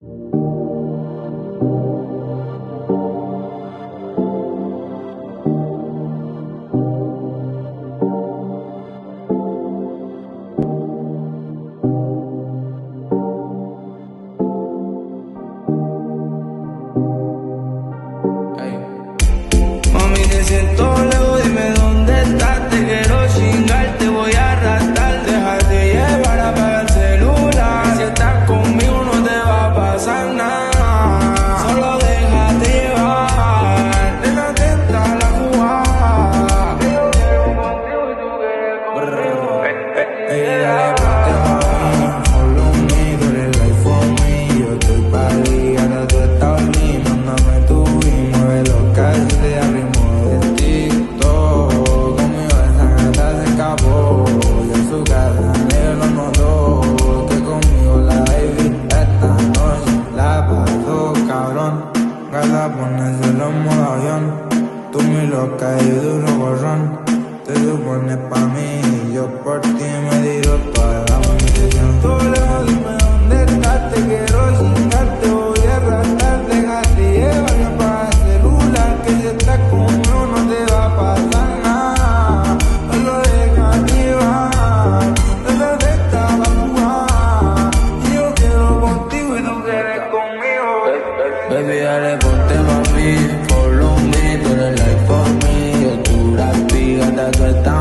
Mami, te siento lejos, dime dónde estás. Te quiero chingar, te voy a arrastrar. Déjate llevar, apaga el celular. Si estás conmigo no te va a pasar nada. Solo déjate llevar, déjate entrar a la jugada. Que yo quiero contigo y tú quieres conmigo. Dale, ponte mami, follow me, tú eres life for me. Yo estoy pa' ti, ahora tú estás en mí. Mándame tu y mueve los calles de ritmo de TikTok. Conmigo esa gata se escapó y en su casa negro notó que conmigo la baby esta noche la pasó cabrón. Gata ponérselo en modo avión, tú muy loca y yo duro gorrón. Te supones pa' mí y yo por ti me tiro toda la munición. Tú lejos, dime dónde estás, te quiero chingar, te voy a arrastrar. Déjate llevar, apaga el celular, que si estás conmigo no te va a pasar nada. Solo déjate llevar, déjate estar a jugar. Y yo quiero contigo y tú quieres conmigo. Baby, dale, ponte mami, follow me, tú eres life for me. Yo tu la piga, tú estás